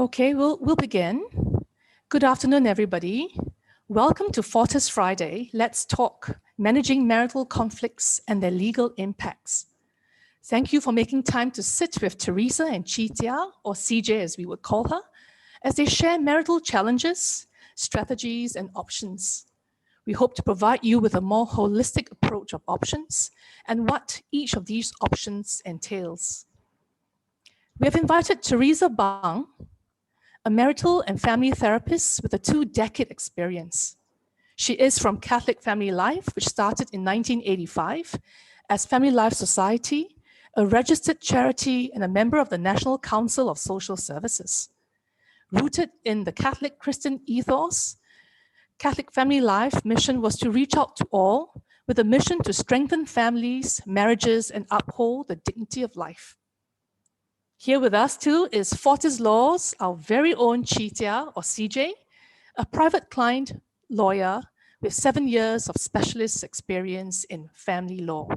Okay, we'll begin. Good afternoon, everybody. Welcome to Fortis Friday. Let's talk managing marital conflicts and their legal impacts. Thank you for making time to sit with Theresa and Chee Jia, or CJ as we would call her, as they share marital challenges, strategies, and options. We hope to provide you with a more holistic approach of options and what each of these options entails. We have invited Theresa Bang, a marital and family therapist with a 2-decade experience. She is from Catholic Family Life, which started in 1985 as Family Life Society, a registered charity and a member of the National Council of Social Services. Rooted in the Catholic Christian ethos, Catholic Family Life mission was to reach out to all with a mission to strengthen families, marriages, and uphold the dignity of life. Here with us too is Fortis Law's, our very own Chee Jia, or CJ, a private client lawyer with 7 years of specialist experience in family law.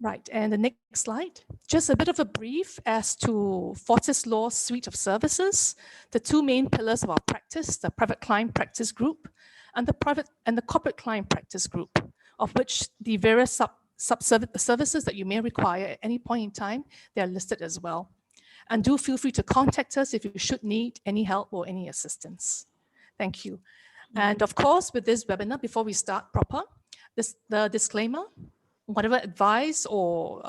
Right, and the next slide. Just a bit of a brief as to Fortis Law's suite of services, the 2 main pillars of our practice, the private client practice group and the corporate client practice group, of which the various services that you may require at any point in time, they are listed as well. And do feel free to contact us if you should need any help or any assistance. Thank you. And of course, with this webinar, before we start proper, the disclaimer, whatever advice or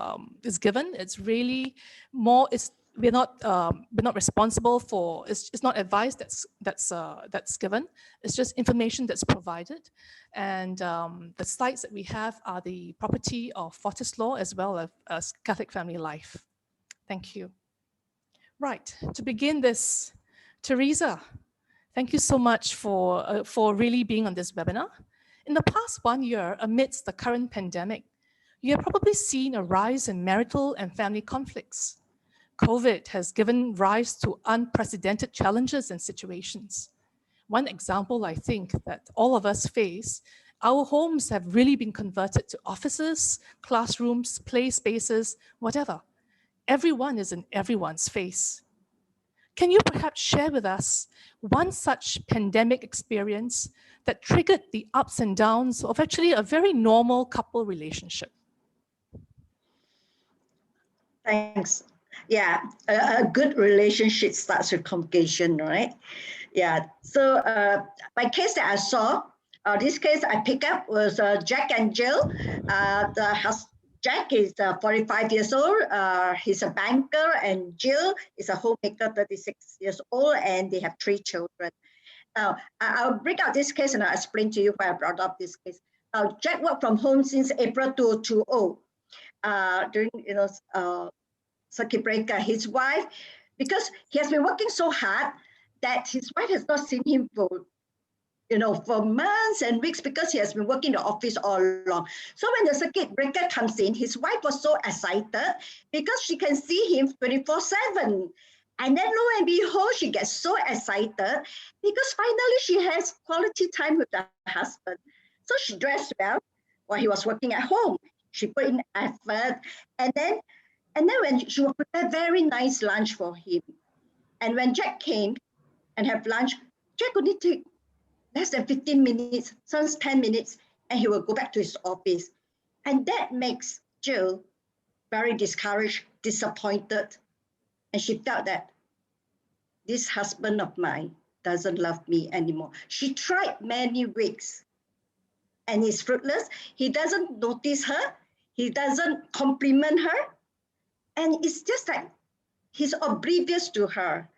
is given, it's really more, we're not responsible for, it's not advice that's given, it's just information that's provided. And the slides that we have are the property of Fortis Law as well as Catholic Family Life. Thank you. Right, to begin this, Theresa, thank you so much for really being on this webinar. In the past 1 year, amidst the current pandemic, you have probably seen a rise in marital and family conflicts. COVID has given rise to unprecedented challenges and situations. One example, I think, that all of us face, our homes have really been converted to offices, classrooms, play spaces, whatever. Everyone is in everyone's face. Can you perhaps share with us one such pandemic experience that triggered the ups and downs of actually a very normal couple relationship? Thanks. Yeah, a good relationship starts with communication, right? Yeah, so my case that I saw, this case I picked up was Jack and Jill. Jack is 45 years old. He's a banker, and Jill is a homemaker, 36 years old, and they have 3 children. Now, I'll bring out this case and I'll explain to you why I brought up this case. Jack worked from home since April 2020. During circuit breaker, his wife, because he has been working so hard that his wife has not seen him for months and weeks, because he has been working in the office all along. So when the circuit breaker comes in, his wife was so excited because she can see him 24/7. And then lo and behold, she gets so excited because finally she has quality time with her husband. So she dressed well while he was working at home. She put in effort, and then when she would prepare very nice lunch for him. And when Jack came and have lunch, Jack only take less than 15 minutes, sometimes 10 minutes, and he will go back to his office. And that makes Jill very discouraged, disappointed. And she felt that this husband of mine doesn't love me anymore. She tried many weeks and it's fruitless. He doesn't notice her. He doesn't compliment her. And it's just like he's oblivious to her.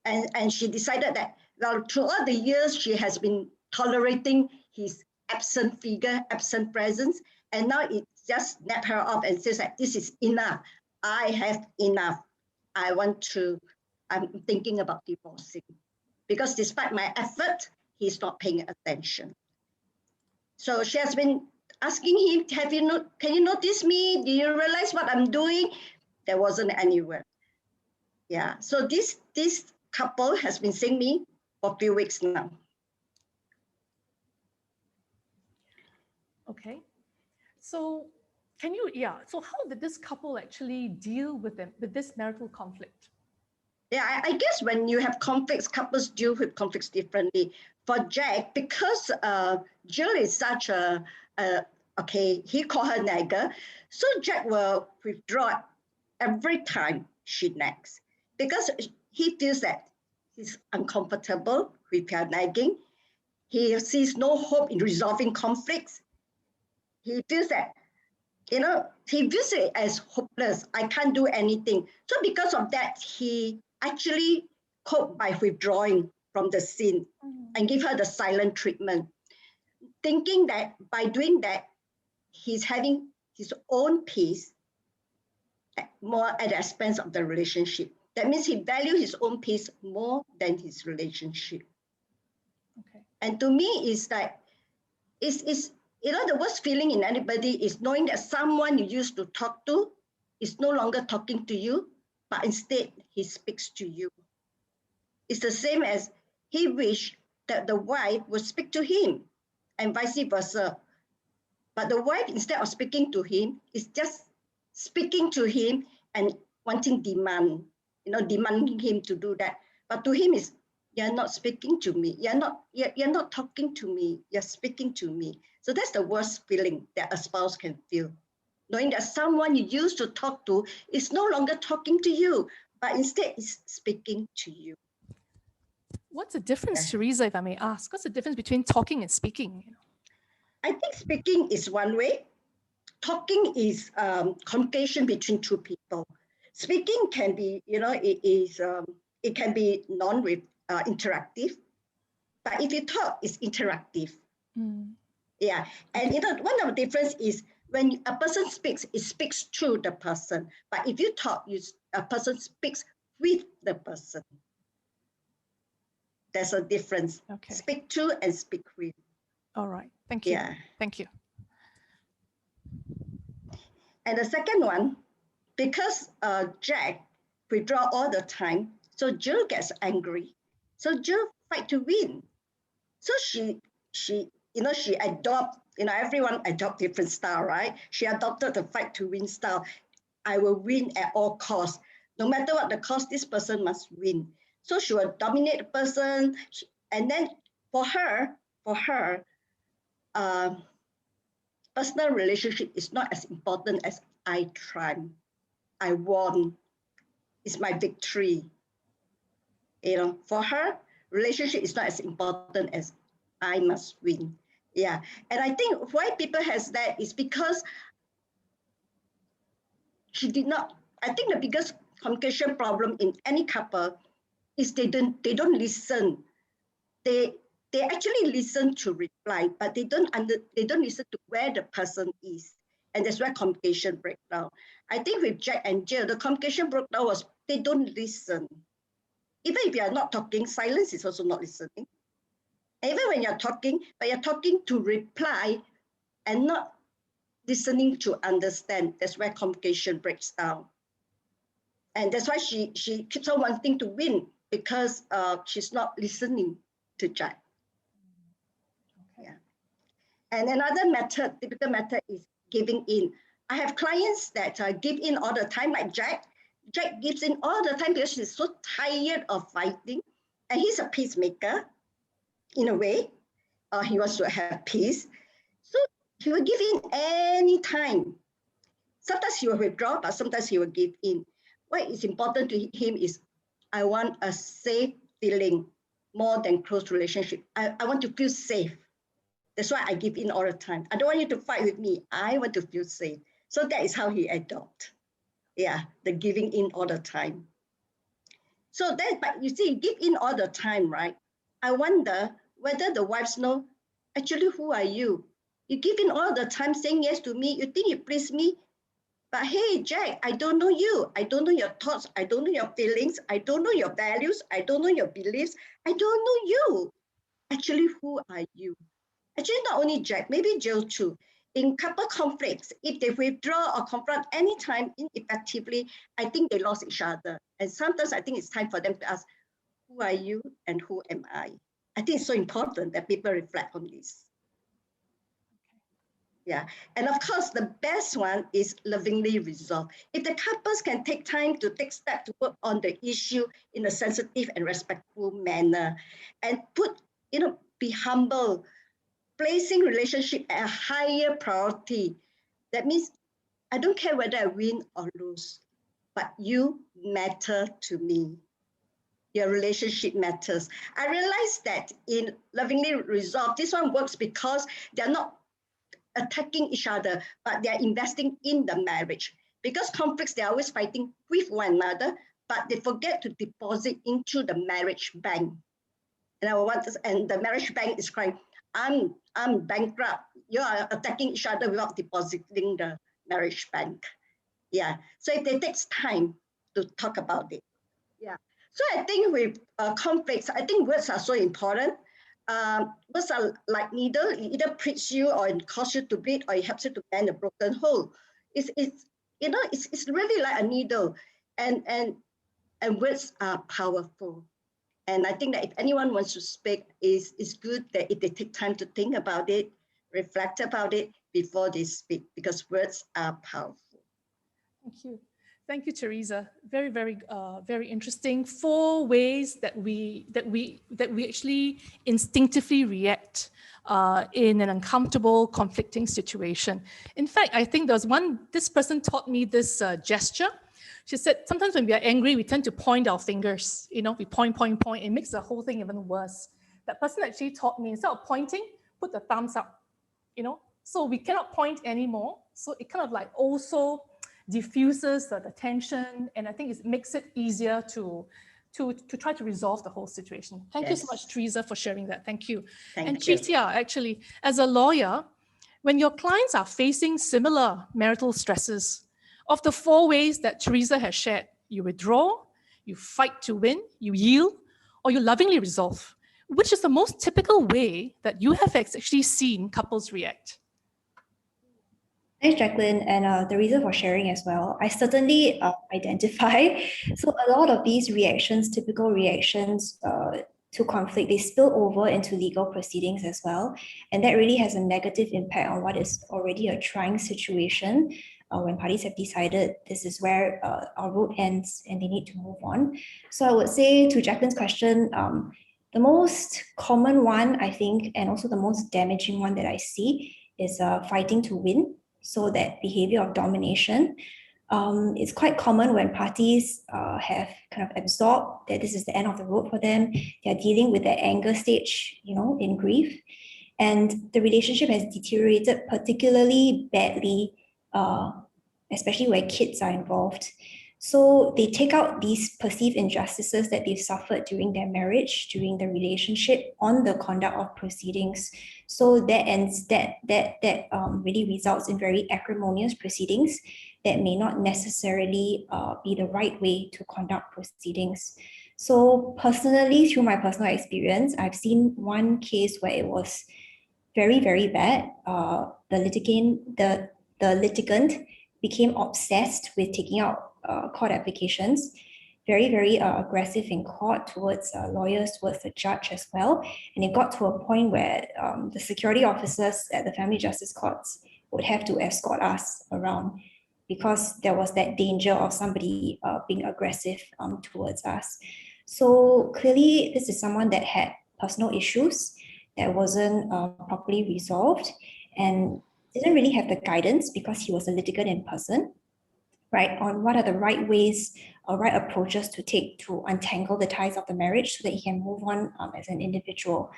And she decided that, well, throughout the years, she has been tolerating his absent figure, absent presence. And now it just snapped her off and says that this is enough. I have enough. I'm thinking about divorcing. Because despite my effort, he's not paying attention. So she has been asking him, can you notice me? Do you realize what I'm doing? There wasn't anywhere. Yeah, so this couple has been seeing me for a few weeks now. Okay, so so how did this couple actually deal with this marital conflict? Yeah, I guess when you have conflicts, couples deal with conflicts differently. For Jack, because Jill is such okay, he called her nagger, so Jack will withdraw every time she nags because he feels that he's uncomfortable with her nagging. He sees no hope in resolving conflicts. He feels that, he views it as hopeless. I can't do anything. So because of that, he actually coped by withdrawing from the scene and give her the silent treatment, thinking that by doing that, he's having his own peace more at the expense of the relationship. That means he values his own peace more than his relationship. Okay. And to me, it's like, the worst feeling in anybody is knowing that someone you used to talk to is no longer talking to you, but instead he speaks to you. It's the same as he wished that the wife would speak to him and vice versa. But the wife, instead of speaking to him, is just speaking to him and demanding him to do that. But to him is, you're not speaking to me. You're not talking to me. You're speaking to me. So that's the worst feeling that a spouse can feel. Knowing that someone you used to talk to is no longer talking to you, but instead is speaking to you. What's the difference, Yeah. Theresa, if I may ask? What's the difference between talking and speaking? I think speaking is one way. Talking is communication between two people. Speaking can be, it can be interactive, but if you talk, it's interactive. Yeah, and one of the difference is when a person speaks, it speaks to the person. But if you talk, a person speaks with the person. There's a difference. Okay. Speak to and speak with. All right. Thank you. Yeah. Thank you. And the second one, because Jack withdraw all the time, so Jill gets angry. So Jill fight to win. So she adopt, everyone adopt different style, right? She adopted the fight to win style. I will win at all costs. No matter what the cost, this person must win. So she will dominate the person. And then for her, personal relationship is not as important as I triumph. I won. It's my victory. For her, relationship is not as important as I must win. Yeah. And I think why people has that is because she did not, I think the biggest communication problem in any couple is they don't listen. They actually listen to reply, but they don't listen to where the person is. And that's where communication breaks down. I think with Jack and Jill, the communication breakdown was they don't listen. Even if you are not talking, silence is also not listening. Even when you're talking, but you're talking to reply and not listening to understand. That's where communication breaks down. And that's why she keeps on wanting to win because she's not listening to Jack. Okay. Yeah. And another typical method is giving in. I have clients that give in all the time, like Jack. Jack gives in all the time because he's so tired of fighting. And he's a peacemaker in a way. He wants to have peace. So he will give in any time. Sometimes he will withdraw, but sometimes he will give in. What is important to him is, I want a safe feeling more than close relationship. I want to feel safe. That's why I give in all the time. I don't want you to fight with me. I want to feel safe. So that is how he adopt. Yeah, the giving in all the time. So but you see, give in all the time, right? I wonder whether the wives know, actually, who are you? You give in all the time saying yes to me. You think you please me. But hey, Jack, I don't know you. I don't know your thoughts. I don't know your feelings. I don't know your values. I don't know your beliefs. I don't know you. Actually, who are you? Actually, not only Jack, maybe Jill too. In couple conflicts, if they withdraw or confront anytime ineffectively, I think they lost each other. And sometimes I think it's time for them to ask, who are you and who am I? I think it's so important that people reflect on this. Yeah. And of course, the best one is lovingly resolve. If the couples can take time to take steps to work on the issue in a sensitive and respectful manner and be humble, placing relationship at a higher priority. That means I don't care whether I win or lose, but you matter to me. Your relationship matters. I realize that in lovingly resolve, this one works because they're not attacking each other, but they're investing in the marriage. Because conflicts, they're always fighting with one another, but they forget to deposit into the marriage bank. And the marriage bank is crying, I'm bankrupt. You are attacking each other without depositing the marriage bank. Yeah. So it takes time to talk about it. Yeah. So I think with conflicts, I think words are so important. Words are like needle. It either pricks you or it causes you to bleed or it helps you to mend a broken hole. It's really like a needle. And words are powerful. And I think that if anyone wants to speak, it's good that if they take time to think about it, reflect about it before they speak, because words are powerful. Thank you. Thank you, Theresa. Very, very interesting. 4 ways that we actually instinctively react in an uncomfortable, conflicting situation. In fact, I think there was this person taught me this gesture. She said, sometimes when we are angry, we tend to point our fingers. We point, point, point. It makes the whole thing even worse. That person actually taught me, instead of pointing, put the thumbs up. So we cannot point anymore. So it kind of like also diffuses the tension, and I think it makes it easier to try to resolve the whole situation. Thank you so much, Theresa, for sharing that. Thank you. Thank Chee you. Jia, actually, as a lawyer, when your clients are facing similar marital stresses, of the 4 ways that Theresa has shared, you withdraw, you fight to win, you yield, or you lovingly resolve. Which is the most typical way that you have actually seen couples react? Thanks, Jacqueline, and Theresa for sharing as well. I certainly identify. So a lot of these reactions, typical reactions to conflict, they spill over into legal proceedings as well. And that really has a negative impact on what is already a trying situation when parties have decided this is where our road ends and they need to move on. So I would say, to Jacqueline's question, the most common one, I think, and also the most damaging one that I see is fighting to win. So that behavior of domination, it's quite common when parties have kind of absorbed that this is the end of the road for them. They're dealing with their anger stage, in grief. And the relationship has deteriorated particularly badly, especially where kids are involved. So they take out these perceived injustices that they've suffered during their marriage, during the relationship, on the conduct of proceedings. So that really results in very acrimonious proceedings that may not necessarily be the right way to conduct proceedings. So personally, through my personal experience, I've seen one case where it was very, very bad. The litigant became obsessed with taking out court applications, very, very aggressive in court towards lawyers, towards the judge as well. And it got to a point where the security officers at the family justice courts would have to escort us around because there was that danger of somebody being aggressive towards us. So clearly, this is someone that had personal issues that wasn't properly resolved and didn't really have the guidance because he was a litigant in person, right, on what are the right ways or right approaches to take to untangle the ties of the marriage so that he can move on as an individual,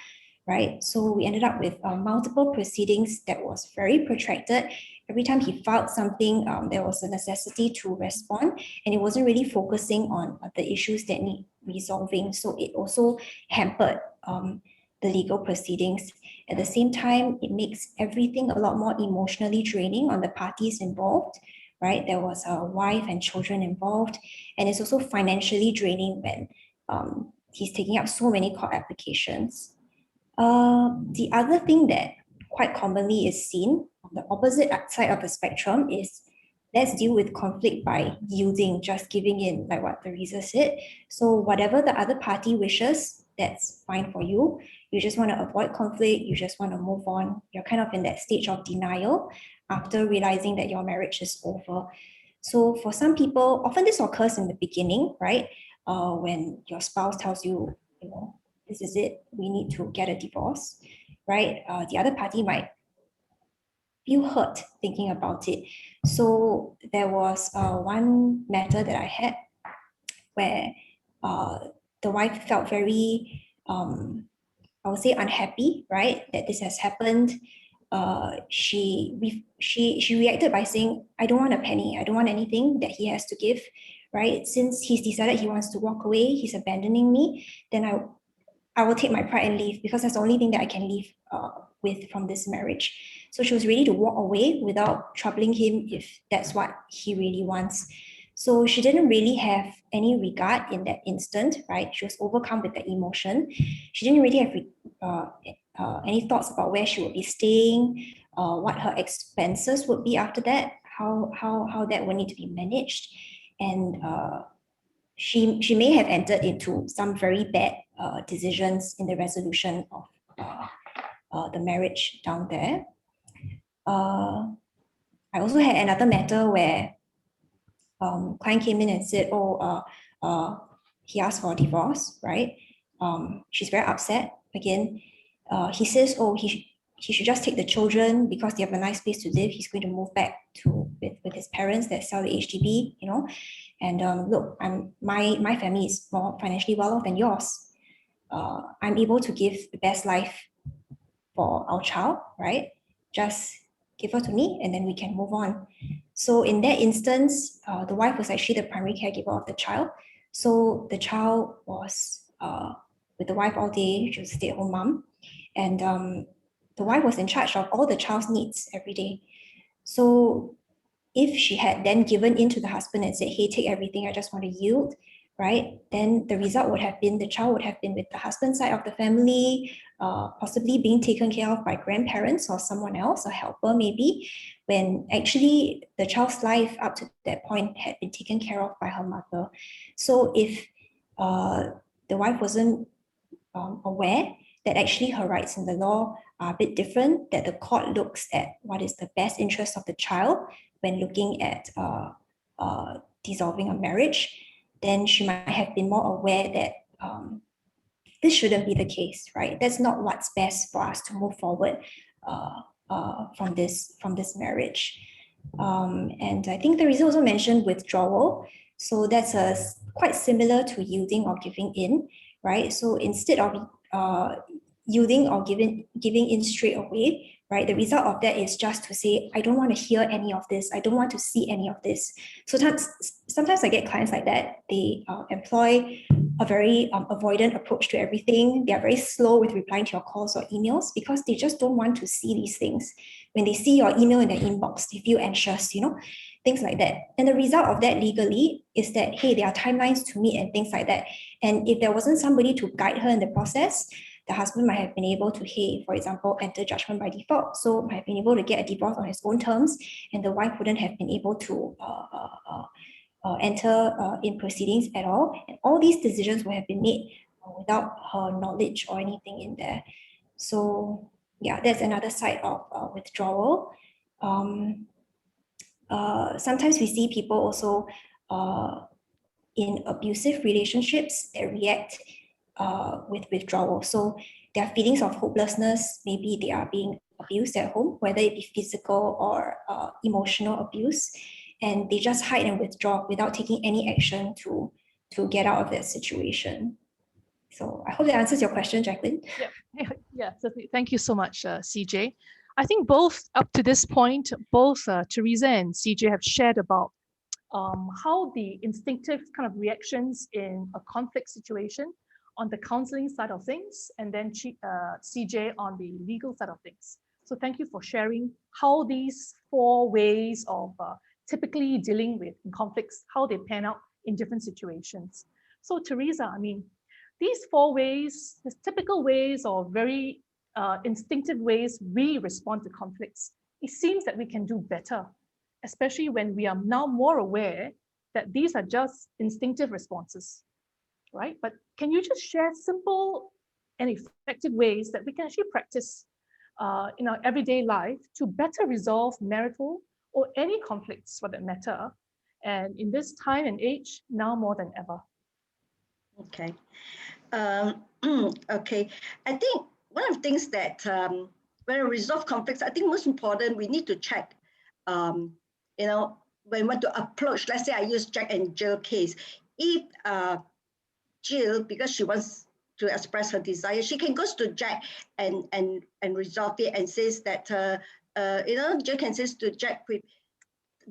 right? So we ended up with multiple proceedings that was very protracted. Every time he filed something, there was a necessity to respond, and it wasn't really focusing on the issues that need resolving. So it also hampered the legal proceedings. At the same time, it makes everything a lot more emotionally draining on the parties involved, right? There was a wife and children involved, and it's also financially draining when he's taking up so many court applications. The other thing that quite commonly is seen on the opposite side of the spectrum is let's deal with conflict by yielding, just giving in, like what Theresa said. So whatever the other party wishes, that's fine for you. You just want to avoid conflict. You just want to move on. You're kind of in that stage of denial after realizing that your marriage is over. So for some people, often this occurs in the beginning, right? When your spouse tells you, you know, this is it, we need to get a divorce, right? The other party might feel hurt thinking about it. So there was one matter that I had where the wife felt very, I would say, unhappy, right, that this has happened. She reacted by saying, I don't want a penny. I don't want anything that he has to give, right? Since he's decided he wants to walk away, he's abandoning me, then I will take my pride and leave, because that's the only thing that I can leave with from this marriage. So she was ready to walk away without troubling him if that's what he really wants. So she didn't really have any regard in that instant, right? She was overcome with the emotion. She didn't really have any thoughts about where she would be staying, what her expenses would be after that, how that would need to be managed. And she may have entered into some very bad decisions in the resolution of the marriage down there. I also had another matter where client came in and said, he asked for a divorce, right? She's very upset. Again, he says, he should just take the children because they have a nice place to live. He's going to move back with his parents that sell the HDB, you know. And look, my family is more financially well off than yours. I'm able to give the best life for our child, right? Just give her to me and then we can move on. So in that instance, the wife was actually the primary caregiver of the child. So the child was with the wife all day. She was a stay-at-home mom. And the wife was in charge of all the child's needs every day. So if she had then given in to the husband and said, hey, take everything, I just want to yield, right? Then the result would have been the child would have been with the husband's side of the family, possibly being taken care of by grandparents or someone else, a helper maybe, when actually the child's life up to that point had been taken care of by her mother. So if the wife wasn't aware that actually her rights in the law are a bit different, that the court looks at what is the best interest of the child when looking at dissolving a marriage, then she might have been more aware that this shouldn't be the case, right? That's not what's best for us to move forward from this marriage. And I think Theresa also mentioned withdrawal. So that's quite similar to yielding or giving in, right? So instead of yielding or giving in straight away, right? The result of that is just to say, I don't want to hear any of this. I don't want to see any of this. So sometimes I get clients like that. They employ a very avoidant approach to everything. They are very slow with replying to your calls or emails because they just don't want to see these things. When they see your email in their inbox, they feel anxious, you know, things like that. And the result of that legally is that, hey, there are timelines to meet and things like that. And if there wasn't somebody to guide her in the process, the husband might have been able to, hey, for example, enter judgment by default. So might have been able to get a divorce on his own terms, and the wife wouldn't have been able to enter in proceedings at all. And all these decisions would have been made without her knowledge or anything in there. So yeah, that's another side of withdrawal. Sometimes we see people also in abusive relationships that react with withdrawal. So their feelings of hopelessness, maybe they are being abused at home, whether it be physical or emotional abuse, and they just hide and withdraw without taking any action to get out of that situation. So I hope that answers your question, Jacqueline. Yeah, certainly. Thank you so much, CJ. I think both up to this point, both Theresa and CJ have shared about how the instinctive kind of reactions in a conflict situation on the counseling side of things, and then CJ on the legal side of things. So thank you for sharing how these 4 ways of typically dealing with conflicts, how they pan out in different situations. So Theresa, I mean, these 4 ways, these typical ways or very instinctive ways we respond to conflicts, it seems that we can do better, especially when we are now more aware that these are just instinctive responses, right? But can you just share simple and effective ways that we can actually practice in our everyday life to better resolve marital or any conflicts for that matter. And in this time and age, now more than ever. Okay. Okay. I think one of the things that when we resolve conflicts, I think most important, we need to check, when we want to approach, let's say I use Jack and Jill case. If Jill, because she wants to express her desire, she can go to Jack and resolve it and says that, Jill can say to Jack with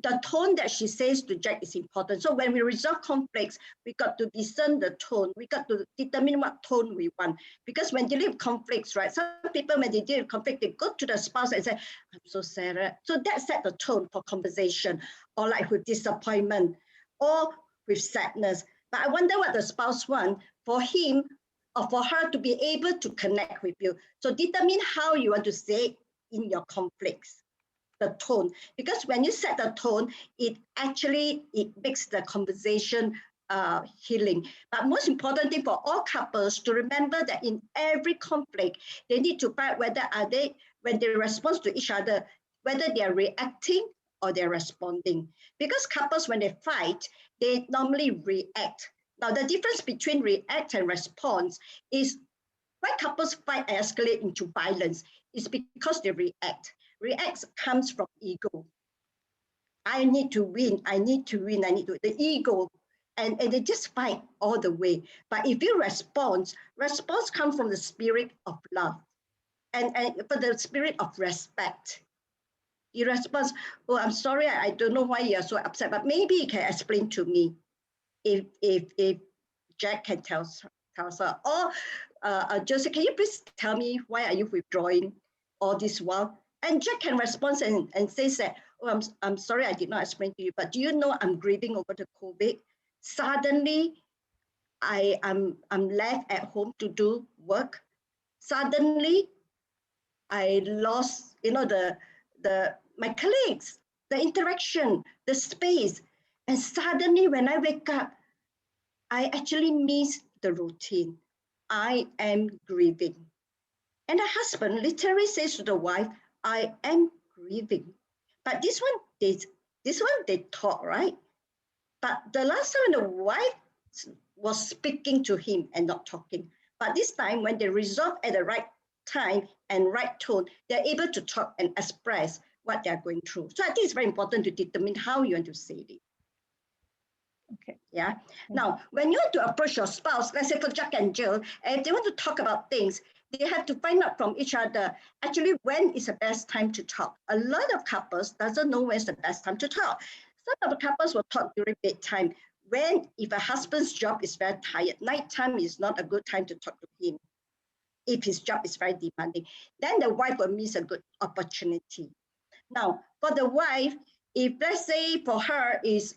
the tone that she says to Jack is important. So when we resolve conflicts, we got to discern the tone. We got to determine what tone we want. Because when dealing with conflicts, right, some people, when they deal with conflict, they go to the spouse and say, I'm so sad. So that set the tone for conversation, or like with disappointment, or with sadness. But I wonder what the spouse wants for him or for her to be able to connect with you. So determine how you want to say it in your conflicts. The tone, because when you set the tone, it makes the conversation healing. But most important thing for all couples to remember that in every conflict, they need to find whether when they respond to each other, whether they are reacting or they're responding. Because couples, when they fight, they normally react. Now, the difference between react and response is why couples fight and escalate into violence is because they react. Reacts comes from ego. I need to win, the ego. And they just fight all the way. But if you response comes from the spirit of love and for the spirit of respect. You respond, oh, I'm sorry, I don't know why you're so upset, but maybe you can explain to me if Jack can tell her. Or Joseph, can you please tell me why are you withdrawing all this while? And Jack can respond and says that, oh, I'm sorry I did not explain to you, but do you know I'm grieving over the COVID? Suddenly, I'm left at home to do work. Suddenly, I lost, my colleagues, the interaction, the space. And suddenly when I wake up, I actually miss the routine. I am grieving. And the husband literally says to the wife, I am grieving. But this one they talk, right? But the last time the wife was speaking to him and not talking. But this time when they resolve at the right time and right tone, they're able to talk and express what they're going through. So I think it's very important to determine how you want to say it. Okay. Yeah. Now, when you want to approach your spouse, let's say for Jack and Jill, and if they want to talk about things, they have to find out from each other, actually, when is the best time to talk? A lot of couples doesn't know when's the best time to talk. Some of the couples will talk during bedtime. If a husband's job is very tired, nighttime is not a good time to talk to him. If his job is very demanding, then the wife will miss a good opportunity. Now, for the wife, if let's say for her is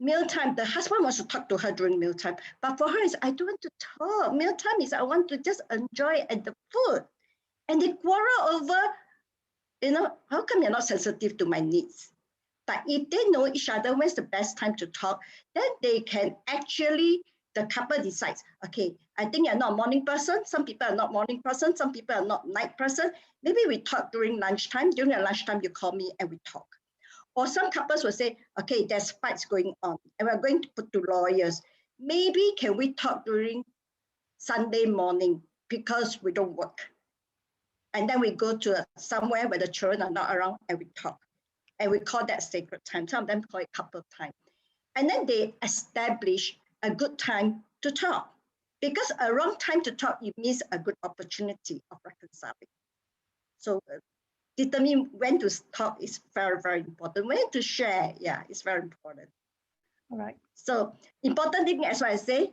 mealtime, the husband wants to talk to her during mealtime, but for her is, I don't want to talk. Mealtime is, I want to just enjoy the food. And they quarrel over, how come you're not sensitive to my needs? But if they know each other, when's the best time to talk, then they can actually, the couple decides, okay, I think you're not a morning person. Some people are not morning person. Some people are not night person. Maybe we talk during lunchtime. During the lunchtime, you call me and we talk. Or some couples will say, okay, there's fights going on and we're going to put to lawyers. Maybe can we talk during Sunday morning because we don't work? And then we go to somewhere where the children are not around and we talk. And we call that sacred time. Some of them call it couple time. And then they establish a good time to talk. Because a wrong time to talk, you miss a good opportunity of reconciling. So determine when to talk is very, very important. When to share, yeah, it's very important. All right. So important thing, as I say,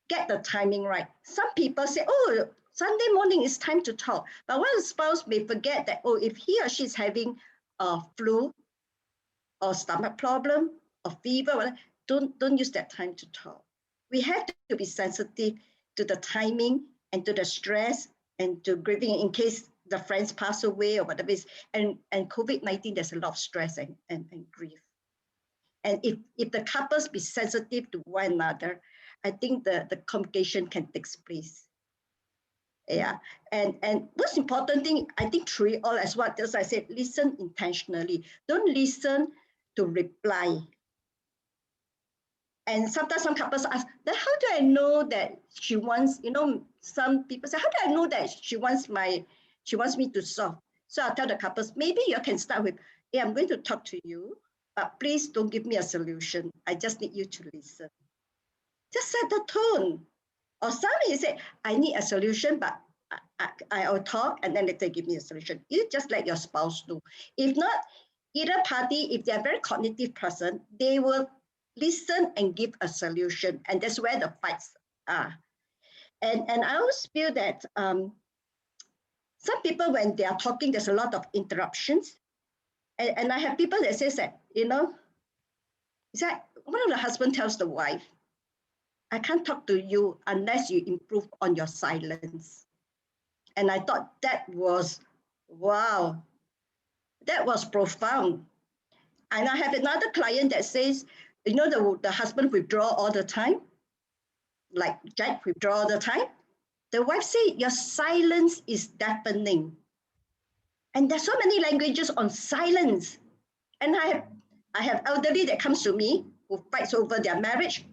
get the timing right. Some people say, oh, Sunday morning is time to talk. But one spouse may forget that, oh, if he or she is having a flu or stomach problem or fever, don't use that time to talk. We have to be sensitive to the timing and to the stress and to grieving in case the friends pass away or whatever it is. And COVID-19, there's a lot of stress and grief. And if the couples be sensitive to one another, I think the communication can take place. Yeah, and most important thing, I think through all as what as I said, listen intentionally. Don't listen to reply. And sometimes some couples ask, then how do I know that she wants, some people say, how do I know that she wants me to solve? So I'll tell the couples, maybe you can start with, hey, I'm going to talk to you, but please don't give me a solution. I just need you to listen. Just set the tone. Or some you say, I need a solution, but I'll talk and then later give me a solution. You just let your spouse know. If not, either party, if they're a very cognitive person, they will listen and give a solution. And that's where the fights are. And I always feel that some people, when they are talking, there's a lot of interruptions. And I have people that says that, it's like one of the husband tells the wife, I can't talk to you unless you improve on your silence. And I thought that was, wow, that was profound. And I have another client that says, the husband withdraw all the time, like Jack withdraw all the time. The wife said, your silence is deafening. And there's so many languages on silence. And I have elderly that comes to me who fights over their marriage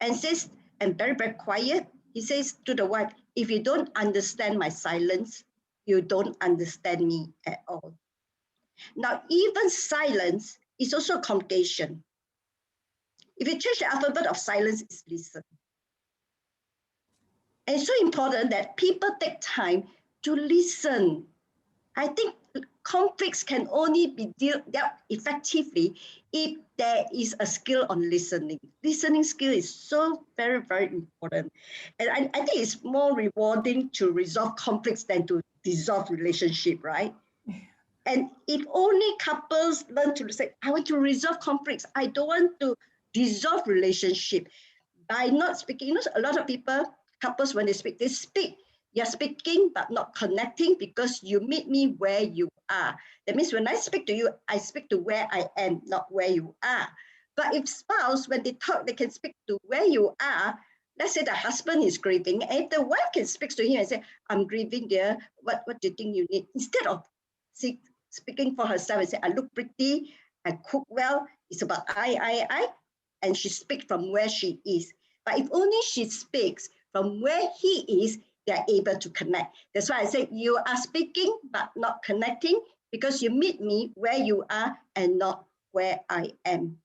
and says, and very, very quiet. He says to the wife, if you don't understand my silence, you don't understand me at all. Now, even silence is also communication. If you change the alphabet of silence, it's listen. And it's so important that people take time to listen. I think conflicts can only be dealt effectively if there is a skill on listening. Listening skill is so very, very important. And I think it's more rewarding to resolve conflicts than to dissolve relationship, right? And if only couples learn to say, I want to resolve conflicts. I don't want to dissolve relationship. By not speaking, a lot of people, couples, when they speak, you're speaking but not connecting because you meet me where you are. That means when I speak to you, I speak to where I am, not where you are. But if spouse, when they talk, they can speak to where you are. Let's say the husband is grieving, and if the wife can speak to him and say, I'm grieving, dear, what do you think you need? Instead of speaking for herself and say, I look pretty, I cook well, it's about I, and she speaks from where she is. But if only she speaks from where he is, they are able to connect. That's why I say you are speaking but not connecting because you meet me where you are and not where I am.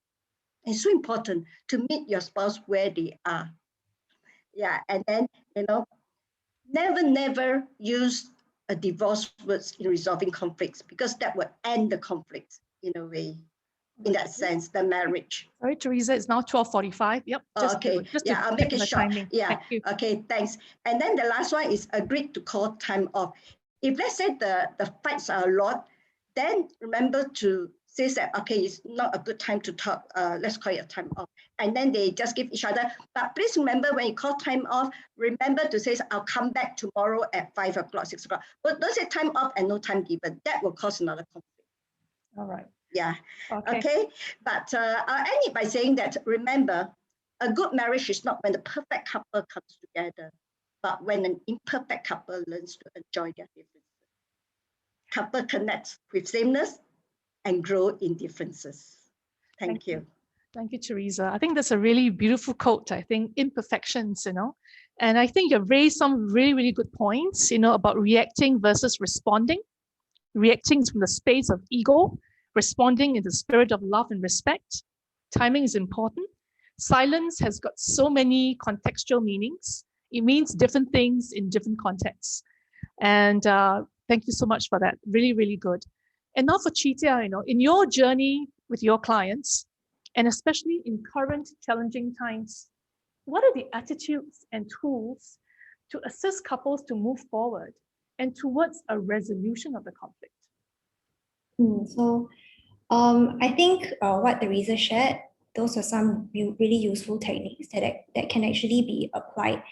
It's so important to meet your spouse where they are. Yeah, and then, never use a divorce words in resolving conflicts because that will end the conflicts in a way. In that sense, the marriage. Sorry, Theresa, it's now 12:45. Yep. I'll make it short. Timing. Yeah. Okay, thanks. And then the last one is agreed to call time off. If let's say the fights are a lot, then remember to say that, okay, it's not a good time to talk. Let's call it a time off. And then they just give each other. But please remember when you call time off, remember to say, I'll come back tomorrow at 5 o'clock, 6 o'clock. But don't say time off and no time given. That will cause another conflict. All right. Yeah. Okay. But I'll end it by saying that, remember, a good marriage is not when the perfect couple comes together, but when an imperfect couple learns to enjoy their differences. Couple connects with sameness and grow in differences. Thank you. Thank you, Theresa. I think that's a really beautiful quote. I think imperfections, and I think you've raised some really, really good points, about reacting versus responding. Reacting is from the space of ego, responding in the spirit of love and respect. Timing is important. Silence has got so many contextual meanings. It means different things in different contexts. And thank you so much for that. Really, really good. And now for Chee Jia, in your journey with your clients, and especially in current challenging times, what are the attitudes and tools to assist couples to move forward and towards a resolution of the conflict? So I think what Theresa shared, those are some really useful techniques that can actually be applied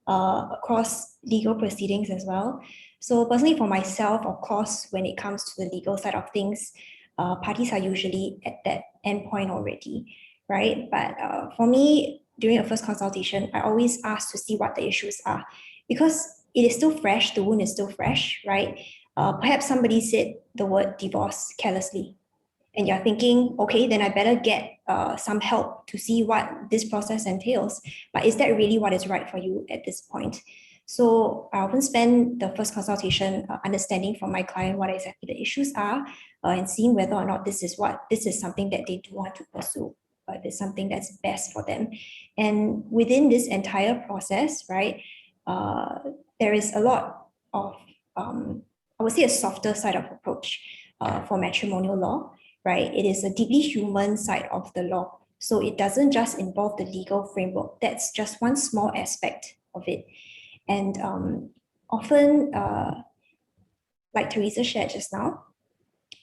across legal proceedings as well. So personally for myself, of course, when it comes to the legal side of things, parties are usually at that end point already, right? But for me, during a first consultation, I always ask to see what the issues are, because it is still fresh, the wound is still fresh, right? Perhaps somebody said the word divorce carelessly, and you're thinking, okay, then I better get some help to see what this process entails. But is that really what is right for you at this point? So I often spend the first consultation understanding from my client what exactly the issues are, and seeing whether or not this is something that they do want to pursue, if it's something that's best for them. And within this entire process, right, there is a lot of, I would say, a softer side of approach for matrimonial law, right? It is a deeply human side of the law. So it doesn't just involve the legal framework. That's just one small aspect of it. And often, like Theresa shared just now,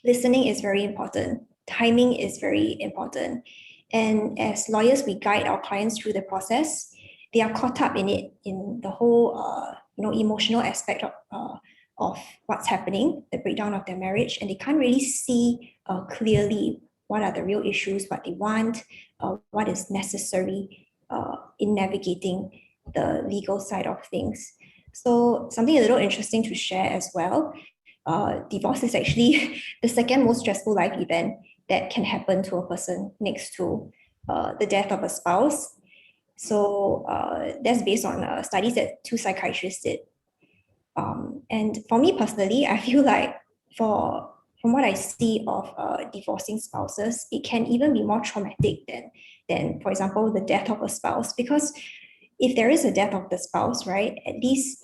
listening is very important. Timing is very important. And as lawyers, we guide our clients through the process. They are caught up in it, in the whole, emotional aspect of what's happening, the breakdown of their marriage, and they can't really see clearly what are the real issues, what they want, what is necessary in navigating the legal side of things. So something a little interesting to share as well. Divorce is actually the second most stressful life event that can happen to a person next to the death of a spouse. So that's based on studies that 2 psychiatrists did. And for me personally, I feel like from what I see of divorcing spouses, it can even be more traumatic than, for example, the death of a spouse. Because if there is a death of the spouse, right, at least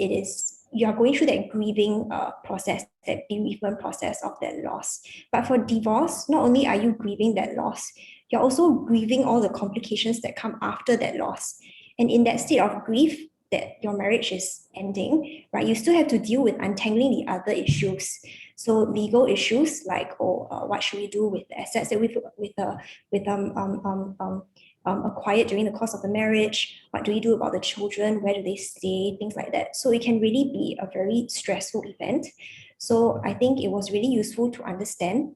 you are going through that grieving process, that bereavement process of that loss. But for divorce, not only are you grieving that loss, you're also grieving all the complications that come after that loss. And in that state of grief, that your marriage is ending, right, you still have to deal with untangling the other issues. So legal issues like, what should we do with the assets that we've acquired during the course of the marriage? What do we do about the children? Where do they stay? Things like that. So it can really be a very stressful event. So I think it was really useful to understand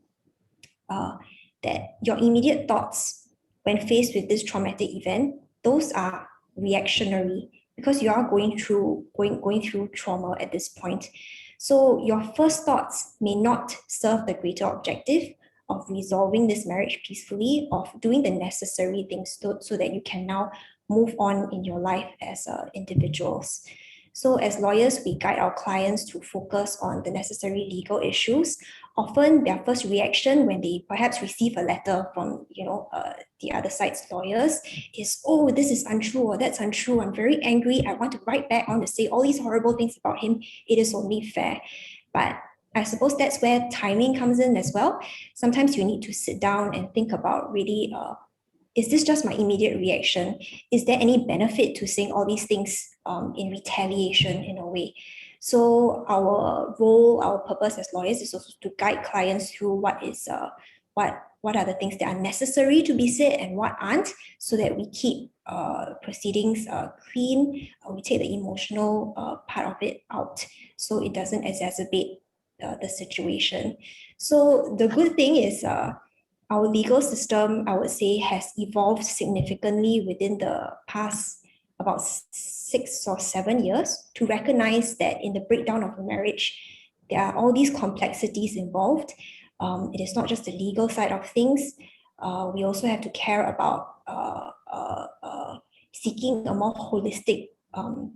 that your immediate thoughts when faced with this traumatic event, those are reactionary, because you are going through trauma at this point. So your first thoughts may not serve the greater objective of resolving this marriage peacefully, of doing the necessary things so that you can now move on in your life as individuals. So as lawyers, we guide our clients to focus on the necessary legal issues. Often their first reaction when they perhaps receive a letter from the other side's lawyers is, oh, this is untrue, or that's untrue. I'm very angry. I want to write back. I want to say all these horrible things about him. It is only fair. But I suppose that's where timing comes in as well. Sometimes you need to sit down and think about really, is this just my immediate reaction? Is there any benefit to saying all these things in retaliation in a way? So our role, our purpose as lawyers is also to guide clients through what are the things that are necessary to be said and what aren't, so that we keep proceedings clean. We take the emotional part of it out, so it doesn't exacerbate the situation. So the good thing is our legal system, I would say, has evolved significantly within the past about 6 or 7 years to recognize that in the breakdown of a marriage, there are all these complexities involved. It is not just the legal side of things. We also have to care about seeking a more holistic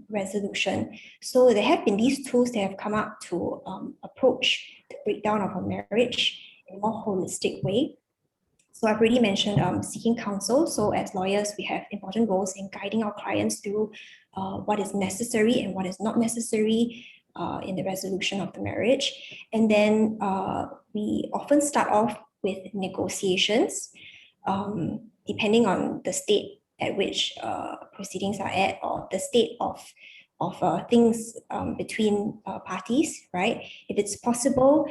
resolution. So there have been these tools that have come up to approach the breakdown of a marriage in a more holistic way. So I've already mentioned seeking counsel. So as lawyers, we have important roles in guiding our clients through what is necessary and what is not necessary in the resolution of the marriage. And then we often start off with negotiations, depending on the state at which proceedings are at, or the state of things between parties, right? If it's possible,